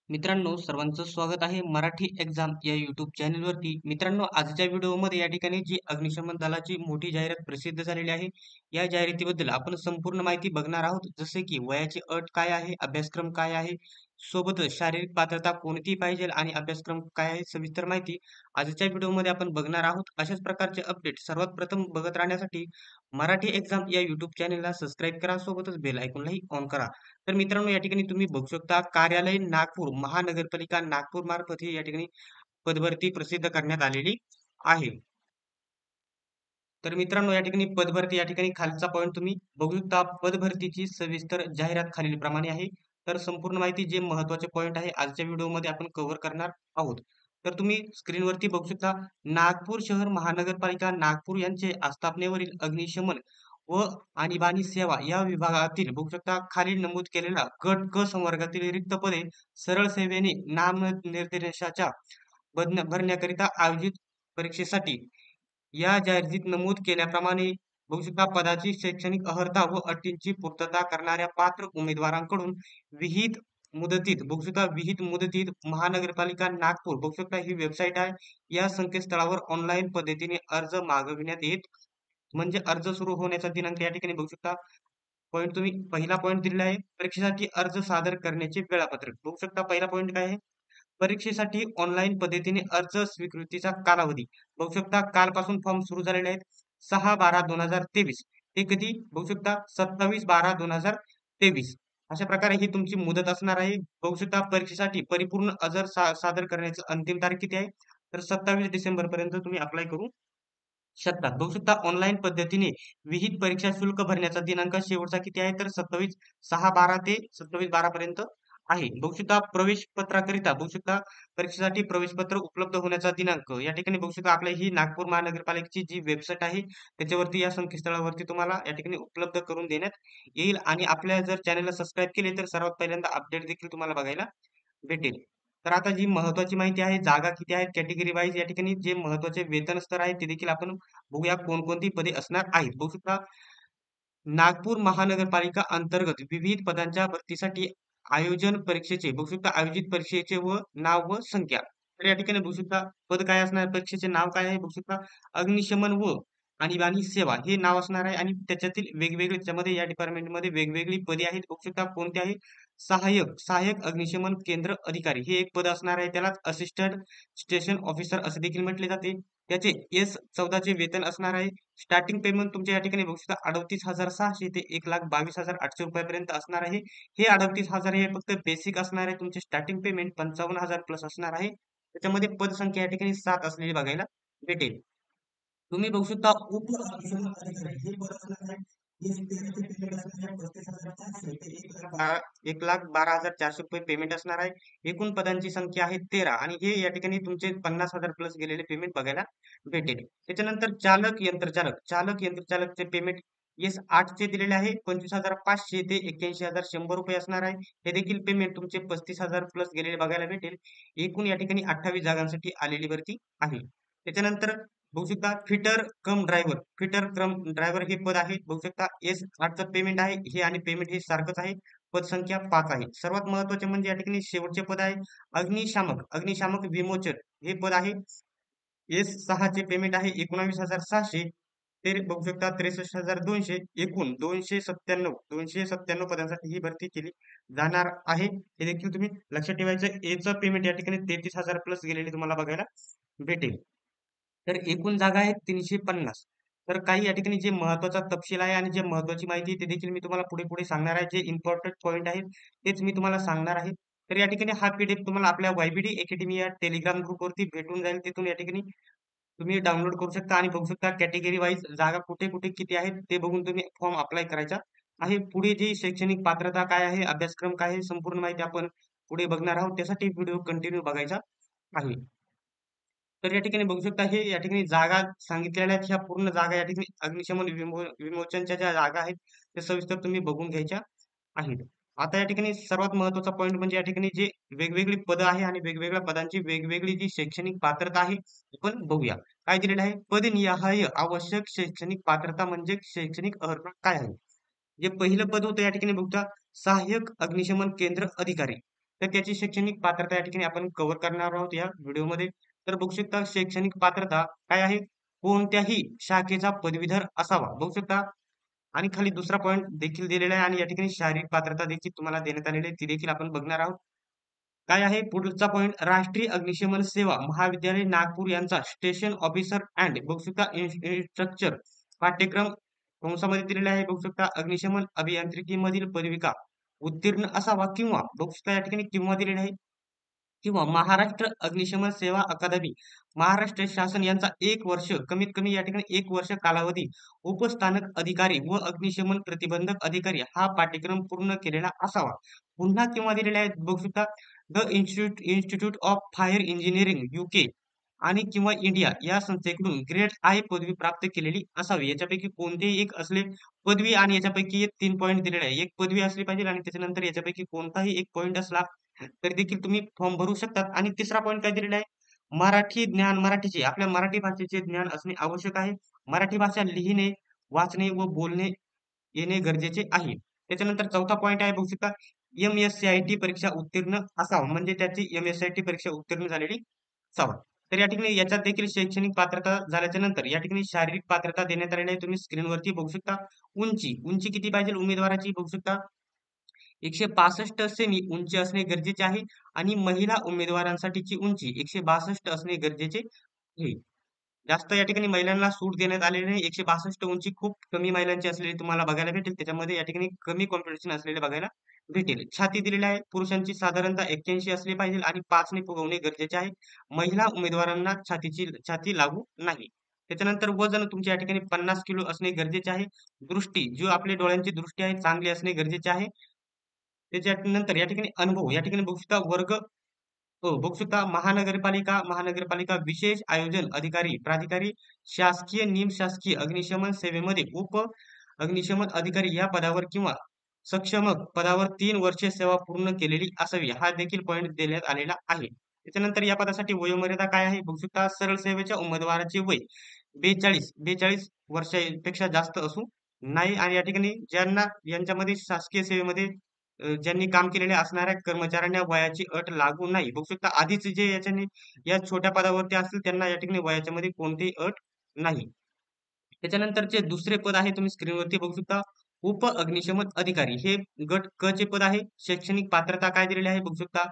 मित्रांनो, सर्वांचं स्वागत आहे मराठी एक्झाम या यूट्यूब चॅनलवरती. मित्रांनो, आजच्या व्हिडिओमध्ये या ठिकाणी जी अग्निशमन दलाची मोठी जाहिरात प्रसिद्ध झालेली आहे, या जाहिरातीबद्दल आपण संपूर्ण माहिती बघणार आहोत. जसे की वयाची अट काय आहे, अभ्यासक्रम काय आहे, सोबतच शारीरिक पात्रता कोणती पाहिजे आणि अभ्यासक्रम काय आहे, सविस्तर माहिती आजच्या व्हिडिओमध्ये आपण बघणार आहोत. अशाच प्रकारचे अपडेट सर्वात प्रथम बघत राहण्यासाठी मराठी एक्झाम या यूट्यूब चॅनलला सबस्क्राईब करा, सोबतच बेल आयकॉनलाही ऑन करा. तर मित्रांनो, या ठिकाणी तुम्ही बघू शकता कार्यालय नागपूर महानगरपालिका नागपूर मार्फत ही या ठिकाणी पदभरती प्रसिद्ध करण्यात आलेली आहे. तर मित्रांनो, या ठिकाणी पदभरती या ठिकाणी खालचा पॉईंट तुम्ही बघू शकता. पदभरतीची सविस्तर जाहिरात खालीलप्रमाणे आहे. तर संपूर्ण माहिती जे महत्वाचे पॉईंट आहे आजच्या व्हिडिओमध्ये आपण कव्हर करणार आहोत. तर तुम्ही स्क्रीनवरती बघू शकता नागपूर शहर महानगरपालिका नागपूर यांचे आस्थापनेवरील अग्निशमन व आणीबाणी सेवा या विभागातील बघू शकता खाली नमूद केलेला गट क संवर्गातील रिक्त पदे सरळ सेवेने नामनिर्देशाच्या भरण्याकरिता आयोजित परीक्षेसाठी या जाहिरातीत नमूद केल्याप्रमाणे बघू शकता पदाची शैक्षणिक अर्हता व अटींची पूर्तता करणाऱ्या पात्र उमेदवारांकडून विहित मुदतीत बघू शकता विहित मुदतीत महानगरपालिका नागपूर बघू शकता ही वेबसाईट आहे. या संकेतस्थळावर ऑनलाईन पद्धतीने अर्ज मागविण्यात येत म्हणजे अर्ज सुरू होण्याचा दिनांक या ठिकाणी बघू शकता. पॉईंट तुम्ही पहिला पॉईंट दिलेला आहे परीक्षेसाठी अर्ज सादर करण्याचे वेळापत्रक बघू शकता. पहिला पॉईंट काय आहे, परीक्षेसाठी ऑनलाईन पद्धतीने अर्ज स्वीकृतीचा कालावधी बघू शकता. कालपासून फॉर्म सुरू झालेले आहेत 6/12/2023. हे कधी बघू शकता 27/12/2023. अशा प्रकारे ही तुमची मुदत असणार आहे. बघू शकता परीक्षेसाठी परिपूर्ण अर्ज सादर करण्याची अंतिम तारीख किती आहे, तर 27 डिसेंबर पर्यंत तुम्ही अप्लाय करू शकतात. बघू शकता ऑनलाईन पद्धतीने विहित परीक्षा शुल्क भरण्याचा दिनांक शेवटचा किती आहे, तर 27/6/12 ते 27/12 पर्यंत आहे. बघू शकता प्रवेश पत्राकरिता बघू शकता परीक्षेसाठी प्रवेश पत्र उपलब्ध होण्याचा दिनांक या ठिकाणी बघू शकता. आपल्या ही नागपूर महानगरपालिकेची जी वेबसाईट आहे त्याच्यावरती या संकेतस्थळावरती तुम्हाला या ठिकाणी उपलब्ध करून देण्यात येईल. आणि आपल्या जर चॅनलला सबस्क्राईब केले तर सर्वात पहिल्यांदा अपडेट देखील तुम्हाला बघायला भेटेल. तर आता जी महत्वाची माहिती आहे, जागा किती आहेत कॅटेगरी वाईज या ठिकाणी जे महत्वाचे वेतन स्तर आहे ते देखील आपण बघूया कोणकोणती पदे असणार आहेत. बघू शकता नागपूर महानगरपालिका अंतर्गत विविध पदांच्या भरतीसाठी आयोजन परीक्षेचे बघू शकता आयोजित परीक्षेचे व नाव व संख्या. तर या ठिकाणी बघू शकता पद काय असणार, परीक्षेचे नाव काय आहे बघू शकता अग्निशमन व आणीबाणी सेवा हे नाव असणार आहे. आणि त्याच्यातील वेगवेगळे त्याच्यामध्ये या डिपार्टमेंटमध्ये वेगवेगळी पदे आहेत. बघू शकता कोणते आहे, सहाय्यक सहाय्यक अग्निशमन केंद्र अधिकारी हे एक पद असणार आहे. त्यालाच असिस्टंट स्टेशन ऑफिसर असे देखील म्हटले जाते. त्याचे S14 चे वेतन असणार आहे. स्टार्टिंग पेमेंट तुमच्या या ठिकाणी बघू शकता 38,600 ते 1,22,800 रुपयापर्यंत असणार आहे. हे 38,000 हे फक्त बेसिक असणार आहे. तुमचे स्टार्टिंग पेमेंट 55,000 प्लस असणार आहे. त्याच्यामध्ये पदसंख्या या ठिकाणी 7 असलेली बघायला भेटेल. तुम्ही बघू शकता उप अग्निशमन अधिकारी हे पद असणार आहे. हे त्याचे पेमेंट असणार आहे 35,400 ते 1,12,400 रुपये पेमेंट असणार आहे. एकूण पदांची संख्या आहे 13 आणि हे या ठिकाणी तुमचे 50,000 प्लस गेलेले पेमेंट बघायला भेटेल. त्याच्यानंतर चालक यंत्रचालक चालक यंत्रचालकचे पेमेंट S8 चे दिलेले आहे 25,500 ते 81,100 रुपये असणार आहे. हे देखील पेमेंट तुमचे 35,000 प्लस गेलेले बघायला भेटेल. एकूण या ठिकाणी 28 जागांसाठी आलेली भरती आहे. त्याच्यानंतर बघू शकता फिटर कम ड्रायव्हर हे पद आहे. बघू शकता S8चं पेमेंट आहे हे आणि पेमेंट हे सारखंच आहे. पदसंख्या 5 आहे. सर्वात महत्वाचे म्हणजे या ठिकाणी शेवटचे पद आहे अग्निशामक विमोचक हे पद आहे. S6 चे पेमेंट आहे 19,600 ते बघू शकता 63,200. एकूण 297 पदांसाठी ही भरती केली जाणार आहे. हे देखील तुम्ही लक्षात ठेवायचं. एचं पेमेंट या ठिकाणी 33,000 प्लस गेलेले तुम्हाला बघायला भेटेल. तर एकूण जागा आहेत 350. तर काही या ठिकाणी जे महत्वाचा तपशील आहे आणि जे महत्वाची माहिती आहे ते देखील मी तुम्हाला पुढे पुढे सांगणार आहे. जे इम्पॉर्टंट पॉईंट आहेत तेच मी तुम्हाला सांगणार आहे. तर या ठिकाणी हा PDF तुम्हाला आपल्या YBD अकॅडमी या टेलिग्राम ग्रुपवरती भेटून जाईल. तिथून या ठिकाणी तुम्ही डाउनलोड करू शकता आणि बघू शकता कॅटेगरी वाईज जागा कुठे कुठे किती आहेत ते बघून तुम्ही फॉर्म अप्लाय करायचा आहे. पुढे जी शैक्षणिक पात्रता काय आहे, अभ्यासक्रम काय आहे, संपूर्ण माहिती आपण पुढे बघणार आहोत. त्यासाठी व्हिडिओ कंटिन्यू बघायचा आहे. तर या ठिकाणी बघू शकता हे या ठिकाणी जागा सांगितलेल्या आहेत. ह्या पूर्ण जागा या ठिकाणी अग्निशमन विमोचनच्या ज्या जागा आहेत त्या सविस्तर तुम्ही बघून घ्यायच्या आहेत. आता या ठिकाणी सर्वात महत्वाचा पॉईंट म्हणजे या ठिकाणी जे वेगवेगळी पदं आहे आणि वेगवेगळ्या पदांची वेगवेगळी जी शैक्षणिक पात्रता आहे आपण बघूया. काय दिलेलं आहे, पदनिहाय आवश्यक शैक्षणिक पात्रता म्हणजे शैक्षणिक अर्हता काय आहे. जे पहिलं पद होतं या ठिकाणी बघता सहाय्यक अग्निशमन केंद्र अधिकारी तर त्याची शैक्षणिक पात्रता या ठिकाणी आपण कव्हर करणार आहोत या व्हिडिओमध्ये. तर बघू शकता शैक्षणिक पात्रता काय आहे? कोणत्याही शाखेचा पदवीधर असावा. बघू शकता आणि खाली दुसरा पॉइंट देखील दिलेला आहे आणि या ठिकाणी शारीरिक पात्रता देखील तुम्हाला देण्यात आलेली आहे. ती देखील आपण बघणार आहोत. काय आहे पुढचा पॉइंट राष्ट्रीय अग्निशमन सेवा महाविद्यालय नागपूर यांचा स्टेशन ऑफिसर अँड बघू शकता इन्स्ट्रक्चर पाठ्यक्रम कंसामध्ये दिलेला आहे. बघू शकता अग्निशमन अभियांत्रिकीमधील पदविका उत्तीर्ण असावा किंवा बघू शकता या ठिकाणी किंवा दिलेले आहे किंवा महाराष्ट्र अग्निशमन सेवा अकादमी महाराष्ट्र शासन यांचा 1 वर्ष कमीत कमी या ठिकाणी 1 वर्ष कालावधी उपस्थानक अधिकारी व अग्निशमन प्रतिबंधक अधिकारी हा पाठ्यक्रम पूर्ण केलेला असावा. पुन्हा किंवा दिलेले आहेत बघू शकता the institute of fire engineering UK आणि किंवा इंडिया या संस्थेकडून ग्रेड आय पदवी प्राप्त केलेली असावी. याच्यापैकी कोणतेही एक असले पदवी आणि याच्यापैकी एक 3 पॉईंट दिलेले आहे. एक पदवी असली पाहिजे आणि त्याच्यानंतर याच्यापैकी कोणताही एक पॉईंट असला तरी देखील तुम्ही फॉर्म भरू शकतात. आणि तिसरा पॉईंट काय दिलेला आहे? मराठी ज्ञान मराठीचे आपल्या मराठी भाषेचे ज्ञान असणे आवश्यक आहे. मराठी भाषा लिहिणे, वाचणे व बोलणे येणे गरजेचे आहे. त्याच्यानंतर चौथा पॉईंट आहे बघू शकता MSCIT परीक्षा उत्तीर्ण असावा म्हणजे त्याची MSCIT परीक्षा उत्तीर्ण झालेली असावा. तर या ठिकाणी याच्यात देखील शैक्षणिक पात्रता झाल्याच्या नंतर या ठिकाणी शारीरिक पात्रता देण्यात आलेली आहे. तुम्ही स्क्रीनवरती बघू शकता. उंची किती पाहिजे उमेदवाराची बघू शकता 165 सेमी उंची असणे गरजेचे आहे आणि महिला उमेदवारांसाठीची उंची 162 असणे गरजेचे आहे. जास्त या ठिकाणी महिलांना सूट देण्यात आलेली नाही. 162 उंची खूप कमी महिलांची असलेली तुम्हाला बघायला भेटेल. त्याच्यामध्ये या ठिकाणी कमी कॉम्पिटिशन असलेले बघायला भेटेल. छाती दिलेली आहे. पुरुषांची साधारणतः 81 असली पाहिजे आणि 5 ने फुगवणे गरजेचे आहे. महिला उमेदवारांना छाती लागू नाही. त्याच्यानंतर वजन तुमच्या या ठिकाणी 50 किलो असणे गरजेचे आहे. दृष्टी जो आपल्या डोळ्यांची दृष्टी आहे चांगली असणे गरजेचे आहे. त्याच्यानंतर या ठिकाणी अनुभव या ठिकाणी बघू शकता वर्ग हो, बघू शकता महानगरपालिका विशेष आयोजन अधिकारी, प्राधिकारी, शासकीय, निमशासकीय अग्निशमन सेवेमध्ये उप अग्निशमन अधिकारी या पदावर किंवा सक्षम पदावर 3 वर्षे सेवा पूर्ण केलेली असावी. हा देखील पॉईंट देण्यात आलेला आहे. त्याच्यानंतर या पदासाठी वयोमर्यादा काय आहे? बघू शकता सरळ सेवेच्या उमेदवाराचे वय 42 वर्षापेक्षा जास्त असू नाही आणि या ठिकाणी ज्यांना यांच्यामध्ये शासकीय सेवेमध्ये ज्यांनी काम केलेले असणाऱ्या कर्मचाऱ्यांना वयाची अट लागू नाही. बघू शकता आधीच जे याच्याने या छोट्या पदावरती असतील त्यांना या ठिकाणी वयाच्या मध्ये कोणतीही अट नाही. त्याच्यानंतरचे दुसरे पद आहे तुम्ही स्क्रीनवरती बघू शकता उप अग्निशमन अधिकारी हे गट क चे पद आहे. शैक्षणिक पात्रता काय दिलेली आहे बघू शकता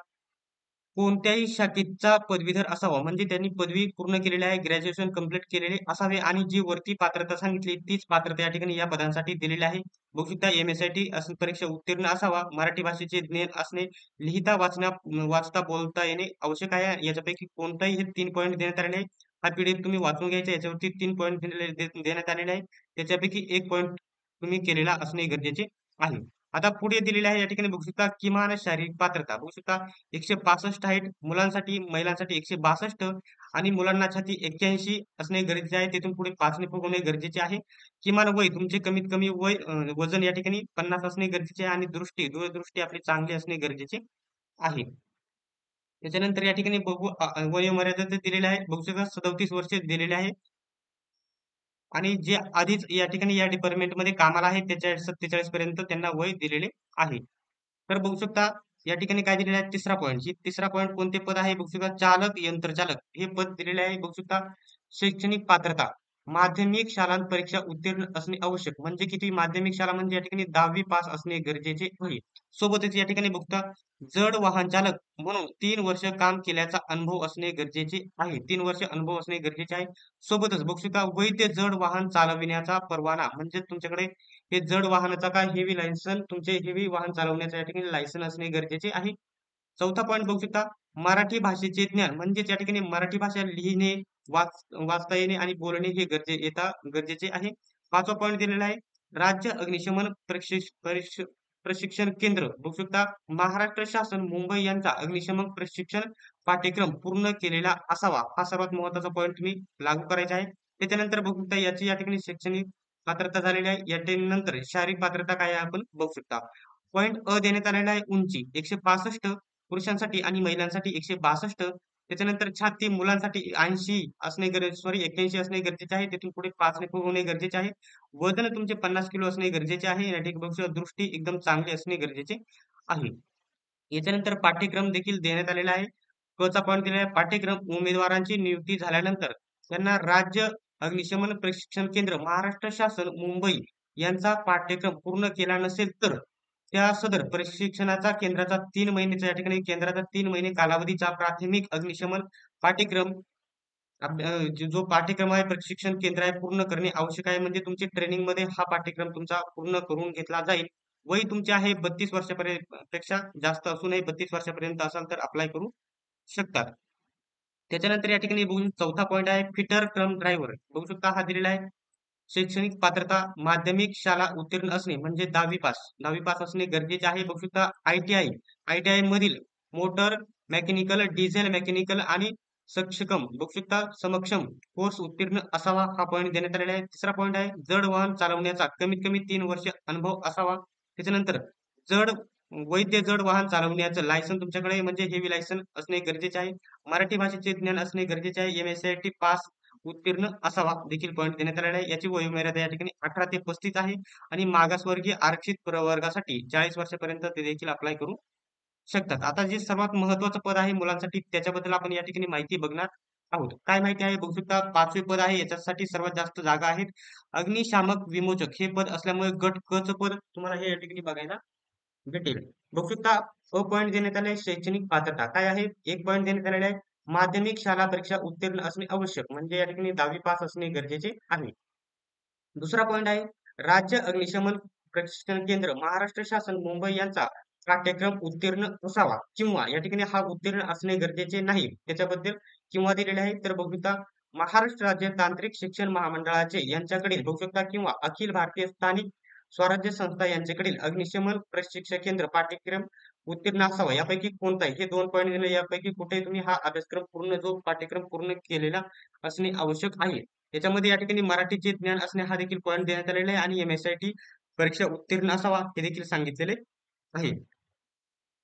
कोणत्याही शाखेचा पदवीधर असावा म्हणजे त्यांनी पदवी पूर्ण केलेली आहे, ग्रॅज्युएशन कंप्लीट केलेले असावे आणि जी वरती पात्रता सांगितली तीच पात्रता या ठिकाणी या पदांसाठी दिलेली आहे. बघू शकता MSIT परीक्षा उत्तीर्ण असावा, मराठी भाषेचे ज्ञान असणे, लिहिता वाचता बोलता येणे आवश्यक आहे. याच्यापैकी कोणताही हे 3 पॉईंट देण्यात आलेले आहे. हा PDF तुम्ही वाचून घ्यायचा. याच्यावरती 3 पॉईंट देण्यात आलेले आहे. त्याच्यापैकी एक पॉईंट तुम्ही केलेला असणे गरजेचे आहे. आता पुढे दिलेले आहे या ठिकाणी बघू शकता किमान शारीरिक पात्रता बघू शकता 165 हाईट मुलांसाठी महिलांसाठी 162 आणि मुलांना छाती 81 असणे गरजेचे आहे. तिथून पुढे 5 ने फुगवणे गरजेचे आहे. किमान वय तुमचे कमीत कमी वय वजन या ठिकाणी 50 असणे गरजेचे आहे आणि दूरदृष्टी आपली चांगली असणे गरजेचे आहे. त्याच्यानंतर या ठिकाणी बघू वयोमर्यादा तर दिलेली आहे. बघू शकता 37 वर्षे दिलेले आहे. आणि जे आधीच या ठिकाणी या डिपार्टमेंटमध्ये कामाला आहेत त्याच्या 47 पर्यंत त्यांना वय दिलेले आहे. तर बघू शकता या ठिकाणी काय दिलेलं आहे तिसरा पॉईंट कोणते पद आहे बघू शकता चालक यंत्रचालक हे पद दिलेले आहे. बघू शकता शैक्षणिक पात्रता माध्यमिक शाळांत परीक्षा उत्तीर्ण असणे आवश्यक म्हणजे किती माध्यमिक शाळा म्हणजे या ठिकाणी 10वी पास असणे गरजेचे आहे. सोबतच या ठिकाणी बघता जड वाहन चालक म्हणून 3 वर्ष काम केल्याचा अनुभव असणे गरजेचे आहे. 3 वर्ष अनुभव असणे गरजेचे आहे. सोबतच बघू शकता वैध जड वाहन चालविण्याचा परवाना म्हणजे तुमच्याकडे हे जड वाहनाचा काय हेवी लायसन तुमचे हेवी वाहन चालवण्याच्या या ठिकाणी लायसन असणे गरजेचे आहे. चौथा पॉईंट बघू शकता मराठी भाषेचे ज्ञान म्हणजेच या ठिकाणी मराठी भाषा लिहिणे वाचता येणे आणि बोलणे हे गरजेचे आहे. पाचवा पॉईंट दिलेला आहे राज्य अग्निशमन प्रशिक्षण केंद्र बघू शकता महाराष्ट्र शासन मुंबई यांचा अग्निशमन प्रशिक्षण पाठ्यक्रम पूर्ण केलेला असावा. हा सर्वात महत्वाचा पॉईंट तुम्ही लागू करायचा आहे. त्याच्यानंतर बघू शकता याची या ठिकाणी शैक्षणिक पात्रता झालेली आहे. या नंतर शारीरिक पात्रता काय आहे आपण बघू शकता. पॉईंट अ देण्यात आलेला आहे उंची 165 पुरुषांसाठी आणि महिलांसाठी 162 त्याच्यानंतर छाती मुलांसाठी 80 असणे सॉरी 81 असणे गरजेचे आहे. तिथून पुढे 5 ने होणे गरजेचे आहे. वजन तुमचे 50 किलो असणे गरजेचे आहे. या ठिकाणी बघू शकता दृष्टी एकदम चांगली असणे गरजेचे आहे. याच्यानंतर पाठ्यक्रम देखील देण्यात आलेला आहे. क चा पॉइंट दिलेला आहे. पाठ्यक्रम उमेदवारांची नियुक्ती झाल्यानंतर त्यांना राज्य अग्निशमन प्रशिक्षण केंद्र महाराष्ट्र शासन मुंबई यांचा पाठ्यक्रम पूर्ण केला नसेल तर त्या सदर प्रशिक्षणाचा केंद्राचा 3 महिन्याचा या ठिकाणी केंद्राचा 3 महिने कालावधीचा प्राथमिक अग्निशमन पाठ्यक्रम जो पाठ्यक्रम आहे प्रशिक्षण केंद्र आहे पूर्ण करणे आवश्यक आहे. म्हणजे तुमची ट्रेनिंग मध्ये हा पाठ्यक्रम तुमचा पूर्ण करून घेतला जाईल. वय तुमचे आहे 32 वर्षापर्यंत पेक्षा जास्त असू नये. 32 वर्षापर्यंत असाल तर अप्लाय करू शकतात. त्याच्यानंतर या ठिकाणी बघू चौथा पॉईंट आहे फिटर कम ड्रायव्हर. बघू शकता हा दिलेला आहे. शैक्षणिक पात्रता माध्यमिक शाळा उत्तीर्ण असणे म्हणजे 10वी पास असणे गरजेचे आहे. बघू शकता आयटीआय मधील मोटर मेकॅनिकल डिझेल मेकॅनिकल आणि सक्षम बघू शकता सक्षम कोर्स उत्तीर्ण असावा हा पॉईंट देण्यात आलेला आहे. तिसरा पॉईंट आहे जड वाहन चालवण्याचा कमीत कमी 3 वर्ष अनुभव असावा. त्याच्यानंतर जड जड वाहन चालवण्याचं लायसन तुमच्याकडे म्हणजे हेवी लायसन असणे गरजेचे आहे. मराठी भाषेचे ज्ञान असणे गरजेचे आहे. MSIT पास उत्तीर्ण असावा देखील पॉईंट देण्यात आलेला आहे. याची वयोमर्यादा या ठिकाणी 18 ते 35 आहे आणि मागासवर्गीय आरक्षित प्रवर्गासाठी 40 वर्षापर्यंत ते देखील अप्लाय करू शकतात. आता जे सर्वात महत्वाचं पद आहे मुलांसाठी त्याच्याबद्दल आपण या ठिकाणी माहिती बघणार आहोत. काय माहिती आहे बघू शकता. 5वे पद आहे याच्यासाठी सर्वात जास्त जागा आहेत. अग्निशामक विमोचक हे पद असल्यामुळे गट क चं पद तुम्हाला हे या ठिकाणी बघायला भेटेल. बघू शकता पॉईंट देण्यात आले शैक्षणिक पात्रता काय आहे. 1 पॉईंट देण्यात आलेला आहे. माध्यमिक शाळा परीक्षा उत्तीर्ण असणे आवश्यक म्हणजे या ठिकाणी 10वी पास असणे गरजेचे आहे. दुसरा पॉईंट आहे राज्य अग्निशमन प्रशिक्षण केंद्र महाराष्ट्र शासन मुंबई यांचा पाठ्यक्रम उत्तीर्ण असावा किंवा या ठिकाणी हा उत्तीर्ण असणे गरजेचे नाही. त्याच्याबद्दल किंवा दिलेले आहे तर बघू शकता महाराष्ट्र राज्य तांत्रिक शिक्षण महामंडळाचे यांच्याकडील बघू शकता किंवा अखिल भारतीय स्थानिक स्वराज्य संस्था यांच्याकडील अग्निशमन प्रशिक्षण केंद्र पाठ्यक्रम उत्तीर्ण असावा. यापैकी कोणताही हे 2 पॉईंट दिले यापैकी कुठे तुम्ही हा अभ्यासक्रम पूर्ण जो पाठ्यक्रम पूर्ण केलेला असणे आवश्यक आहे. याच्यामध्ये या ठिकाणी मराठीचे ज्ञान असणे हा देखील पॉईंट देण्यात आलेला आहे आणि MSIT परीक्षा उत्तीर्ण असावा हे देखील सांगितलेले आहे.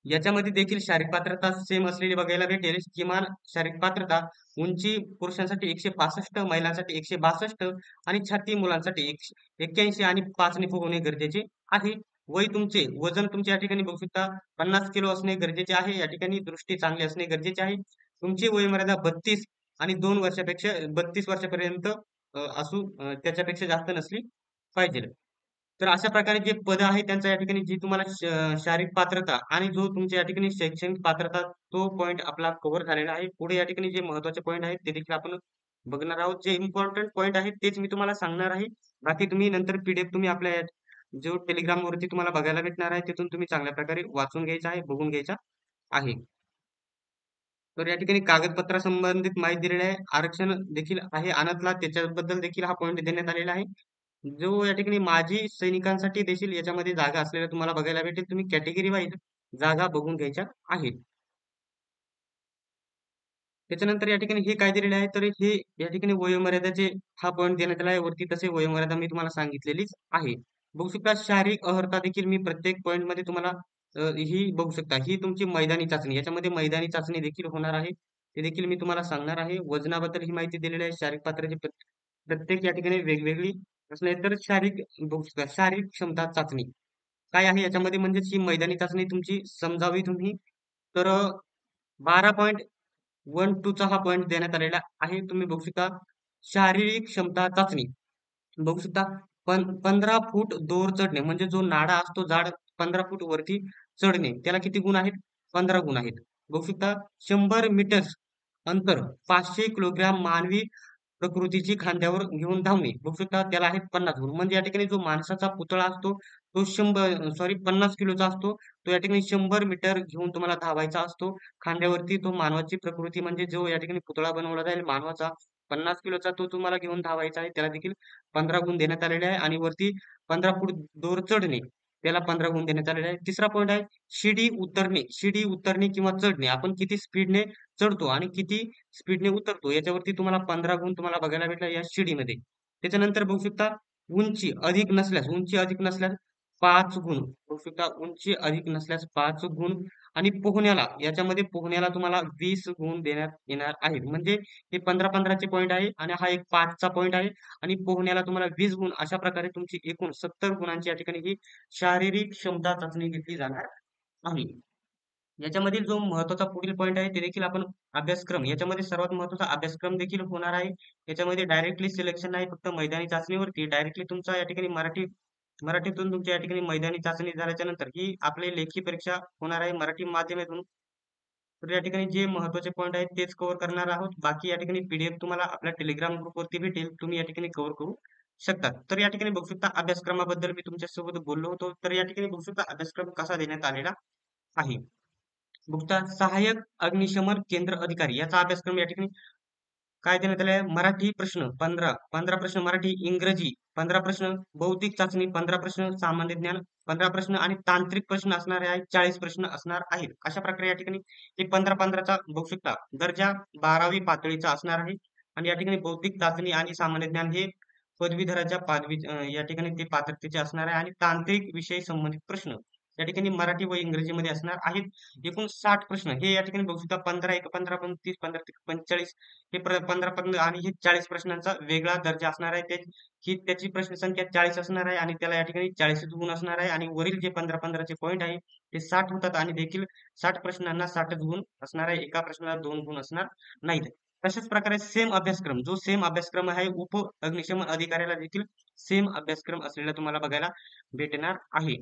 याच्यामध्ये देखील शारीरिक पात्रता सेम असलेली बघायला भेटेल. किमान शारीरिक पात्रता उंची पुरुषांसाठी 165 महिलांसाठी 162 आणि छाती मुलांसाठी 81 आणि 5 ने होणे गरजेचे आहे. वय तुमचे वजन तुमचे या ठिकाणी बघू शकता 50 किलो असणे गरजेचे आहे. या ठिकाणी दृष्टी चांगली असणे गरजेचे आहे. तुमची वयोमर्यादा 32 आणि 2 वर्षापेक्षा 32 वर्षापर्यंत त्याच्यापेक्षा जास्त नसली पाहिजे. तर अशा प्रकारे जे पद आहे त्यांचा या ठिकाणी जी तुम्हाला शारीरिक पात्रता आणि जो तुमच्या या ठिकाणी शैक्षणिक पात्रता तो पॉईंट आपला कव्हर झालेला आहे. पुढे या ठिकाणी जे महत्त्वाचे पॉईंट आहेत ते देखील आपण बघणार आहोत. जे इम्पॉर्टंट पॉईंट आहेत तेच मी तुम्हाला सांगणार आहे. बाकी तुम्ही नंतर PDF तुम्ही आपल्या जो Telegram वरती तुम्हाला बघायला भेटणार आहे तिथून तुम्ही चांगल्या प्रकारे वाचून घ्यायचा आहे, बघून घ्यायचा आहे. तर या ठिकाणी कागदपत्रा संबंधित माहिती दिलेली आहे. आरक्षण देखील आहे अनाथला त्याच्याबद्दल देखील हा पॉईंट देण्यात आलेला आहे. जो या ठिकाणी माजी सैनिकांसाठी देखील याच्यामध्ये जागा असलेल्या तुम्हाला बघायला भेटेल. तुम्ही कॅटेगरी वाईज जागा बघून घ्यायच्या आहेत. त्याच्यानंतर या ठिकाणी हे काय दिलेले आहे तर हे या ठिकाणी वयोमर्यादाचे हा पॉईंट देण्यात आला आहे वरती तसे वयोमर्यादा मी तुम्हाला सांगितलेलीच आहे. बघू शकता शारीरिक अर्हता देखील मी प्रत्येक पॉईंट मध्ये तुम्हाला ही बघू शकता ही तुमची मैदानी चाचणी याच्यामध्ये मैदानी चाचणी देखील होणार आहे. ते देखील मी तुम्हाला सांगणार आहे. वजनाबद्दल ही माहिती दिलेली आहे. शारीरिक पात्राची प्रत्येक या ठिकाणी वेगवेगळी असणे तर शारीरिक बघू शकता शारीरिक क्षमता चाचणी काय आहे याच्यामध्ये म्हणजेच ही मैदानी चाचणी तुमची समजावी तुम्ही तर 12.12 चा हा पॉईंट देण्यात आलेला आहे. तुम्ही बघू शकता शारीरिक क्षमता चाचणी बघू शकता 15 फूट दोर चढणे म्हणजे जो नाडा असतो जाड 15 फूट वरती चढणे त्याला किती गुण आहेत 15 गुण आहेत. बघू शकता 100 मीटर अंतर 500 किलोग्राम मानवी प्रकृतीची खांद्यावर घेऊन धावणे बघू शकता त्याला आहेत 50 गुण. म्हणजे या ठिकाणी जो माणसाचा पुतळा असतो तो 50 किलोचा असतो. तो या ठिकाणी 100 मीटर घेऊन तुम्हाला धावायचा असतो. खांद्यावरती तो मानवाची प्रकृती म्हणजे जो या ठिकाणी पुतळा बनवला जाईल मानवाचा 50 किलोचा तो तुम्हाला घेऊन धावायचा आहे. त्याला देखील 15 गुण देण्यात आलेले आहे आणि वरती 15 फूट दोर चढणे त्याला 15 गुण देण्यात आलेले आहे. तिसरा पॉईंट आहे शिडी उतरणे किंवा चढणे आपण किती स्पीडने चढतो आणि किती स्पीडने उतरतो याच्यावरती तुम्हाला 15 गुण तुम्हाला बघायला भेटला या शिडीमध्ये. त्याच्यानंतर बघू शकता उंची अधिक नसल्यास 5 गुण बघू शकता उंची अधिक नसल्यास 5 गुण आणि पोहण्याला तुम्हाला 20 गुण देण्यात येणार आहेत. म्हणजे हे 15-15 चे पॉईंट आहे आणि हा एक 5 चा पॉईंट आहे आणि पोहण्याला तुम्हाला 20 गुण अशा प्रकारे तुमची एकूण 70 गुणांची या ठिकाणी ही शारीरिक क्षमता चाचणी घेतली जाणार आहे. याच्यामधील जो महत्त्वाचा पुढील पॉइंट आहे ते देखील आपण अभ्यासक्रम याच्यामध्ये सर्वात महत्त्वाचा अभ्यासक्रम देखील होणार आहे. याच्यामध्ये डायरेक्टली सिलेक्शन नाही, फक्त मैदानी चाचणीवरती डायरेक्टली तुमचा या ठिकाणी मराठीतून तुमच्या या ठिकाणी मैदानी चाचणी झाल्याच्या नंतर ही आपली लेखी परीक्षा होणार आहे मराठी माध्यमातून. तर या ठिकाणी जे महत्त्वाचे पॉइंट आहेत तेच कव्हर करणार आहोत. बाकी या ठिकाणी पीडीएफ तुम्हाला आपल्या टेलिग्राम ग्रुपवरती भेटेल. तुम्ही या ठिकाणी कव्हर करू शकतात. तर या ठिकाणी बघू शकता अभ्यासक्रमाबद्दल मी तुमच्यासोबत बोललो होतो. तर या ठिकाणी बघू शकता अभ्यासक्रम कसा देण्यात आलेला आहे. बघता सहाय्यक अग्निशमन केंद्र अधिकारी याचा अभ्यासक्रम या ठिकाणी काय देण्यात आले आहे? मराठी प्रश्न 15 प्रश्न मराठी, इंग्रजी 15 प्रश्न, बौद्धिक चाचणी 15 प्रश्न, सामान्य ज्ञान 15 प्रश्न आणि तांत्रिक प्रश्न असणारे आहेत 40 प्रश्न असणार आहेत. अशा प्रकारे या ठिकाणी हे 15-15चा बघू शकता दर्जा 12वी पातळीचा असणार आहे आणि या ठिकाणी बौद्धिक चाचणी आणि सामान्य ज्ञान हे पदवीधराच्या या ठिकाणी ते पात्रतेचे असणार आहे आणि तांत्रिक विषय संबंधित प्रश्न या ठिकाणी मराठी व इंग्रजीमध्ये असणार आहेत. एकूण 60 प्रश्न हे या ठिकाणी बघू शकता 15 एक 15 35 15 45 हे 15 आणि हे 40 प्रश्नांचा वेगळा दर्जा असणार आहे. ही त्याची प्रश्न संख्या 40 असणार आहे आणि त्याला या ठिकाणी 40 गुण असणार आहे आणि वरील जे 15-15 चे पॉईंट आहे ते 60 होतात आणि देखील 60 प्रश्नांना 60 गुण असणार आहे. एका प्रश्नाला 2 गुण असणार नाहीत. तशाच प्रकारे सेम अभ्यासक्रम आहे उप अग्निशमन अधिकाऱ्याला देखील सेम अभ्यासक्रम असलेला तुम्हाला बघायला भेटणार आहे.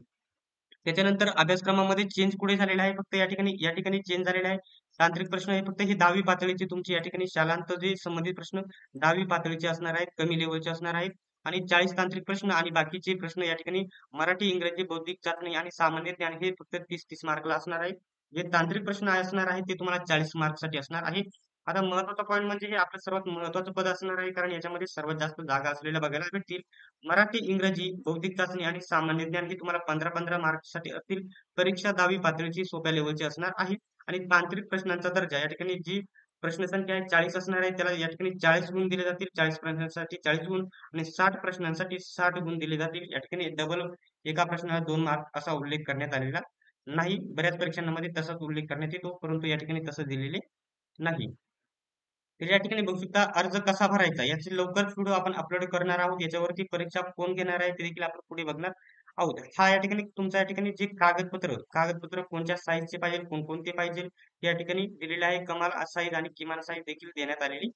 त्याच्यानंतर अभ्यासक्रमामध्ये चेंज कुठे झालेला आहे? फक्त या ठिकाणी चेंज झालेला आहे. तांत्रिक प्रश्न हे फक्त हे 10वी पातळीचे तुमची या ठिकाणी शालांत जे संबंधित प्रश्न 10वी पातळीचे असणार आहेत, कमी लेव्हलचे असणार आहेत आणि 40 तांत्रिक प्रश्न आणि बाकीचे प्रश्न या ठिकाणी मराठी, इंग्रजी, बौद्धिक चाचणी आणि सामान्य ज्ञान हे फक्त 30-30 मार्कला असणार आहे. जे तांत्रिक प्रश्न असणार आहेत ते तुम्हाला 40 मार्कसाठी असणार आहे. आता महत्त्वाचा पॉईंट म्हणजे हे आपलं सर्वात महत्त्वाचं पद असणार आहे कारण याच्यामध्ये सर्वात जास्त जागा असलेल्या बघायला भेटतील. मराठी, इंग्रजी, बौद्धिक चाचणी आणि सामान्य ज्ञान हे तुम्हाला 15-15 मार्क्ससाठी असतील. परीक्षा 10वी पातळीची सोप्या लेव्हलची असणार आहे आणि तांत्रिक प्रश्नांचा दर्जा या ठिकाणी जी प्रश्नसंख्या आहे 40 असणार आहे त्याला या ठिकाणी 40 गुण दिले जातील. 40 प्रश्नांसाठी 40 गुण आणि 60 प्रश्नांसाठी 60 गुण दिले जातील. या ठिकाणी डबल एका प्रश्नाला 2 मार्क असा उल्लेख करण्यात आलेला नाही. बऱ्याच परीक्षांमध्ये तसाच उल्लेख करण्यात येतो, परंतु या ठिकाणी तसं दिलेले नाही. तर या ठिकाणी बघू शकता अर्ज कसा भरायचा याची लवकरच व्हिडिओ आपण अपलोड करणार आहोत. याच्यावरती परीक्षा कोण घेणार आहे ते देखील आपण पुढे बघणार आहोत. हा या ठिकाणी तुमच्या या ठिकाणी जे कागदपत्र कोणत्या साईजचे पाहिजे, कोणकोणते पाहिजे या ठिकाणी दिलेले आहे. कमाल साईज आणि किमान साईज देखील देण्यात आलेली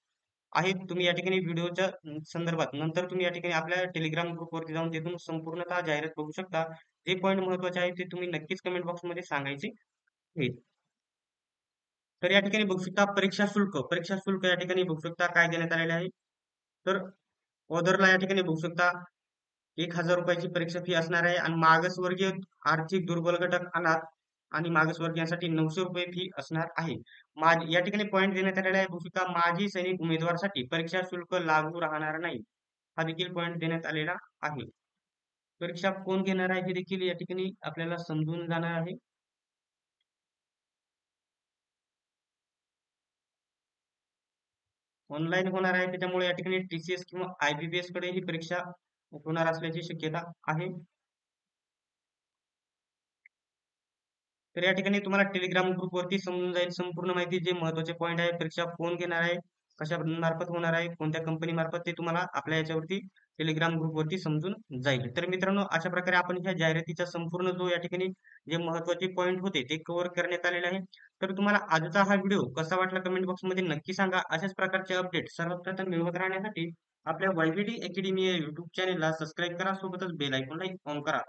आहे. तुम्ही या ठिकाणी व्हिडिओच्या संदर्भात नंतर तुम्ही या ठिकाणी आपल्या टेलिग्राम ग्रुपवरती जाऊन तिथून संपूर्णतः जाहिरात बघू शकता. जे पॉईंट महत्त्वाचे आहे ते तुम्ही नक्कीच कमेंट बॉक्समध्ये सांगायचे आहेत. तर या ठिकाणी बघू शकता परीक्षा शुल्क या ठिकाणी बघू शकता काय देण्यात आलेले आहे. तर ऑदरला या ठिकाणी बघू शकता 1000 रुपयाची परीक्षा फी असणार आहे आणि मागासवर्गीय आर्थिक दुर्बल घटक अनाथ आणि मागासवर्गीयांसाठी 900 रुपये फी असणार आहे. या ठिकाणी पॉईंट देण्यात आलेला आहे बघू शकता माजी सैनिक उमेदवारासाठी परीक्षा शुल्क लागू राहणार नाही. हा देखील पॉईंट देण्यात आलेला आहे. परीक्षा कोण घेणार आहे हे देखील या ठिकाणी आपल्याला समजून जाणार आहे. ऑनलाईन होणार आहे त्याच्यामुळे या ठिकाणी टीसीएस किंवा आयबीपीएस कडे ही परीक्षा होणार असल्याची शक्यता आहे. तर या ठिकाणी तुम्हाला टेलिग्राम ग्रुपवरती समजून जाईल संपूर्ण माहिती जे महत्त्वाचे पॉईंट आहे परीक्षा कोण घेणार आहे कशा मार्फत होणार आहे कोणत्या कंपनी मार्फत ते तुम्हाला आपल्या याच्यावरती टेलिग्राम ग्रुपवरती समजून जाईल. तर मित्रांनो अशा प्रकारे आपण ह्या जाहिरातीचा संपूर्ण जो या ठिकाणी जे महत्त्वाचे पॉईंट होते ते कव्हर करण्यात आलेले आहे. तर तुम्हाला आजचा हा व्हिडिओ कसा वाटला कमेंट बॉक्समध्ये नक्की सांगा. अशाच प्रकारचे अपडेट सर्वात प्रथम मिळवत राहण्यासाठी आपल्या YBD अकॅडमी या युट्यूब चॅनेलला सबस्क्राईब करा सोबतच बेल आयकॉनला ऑन करा.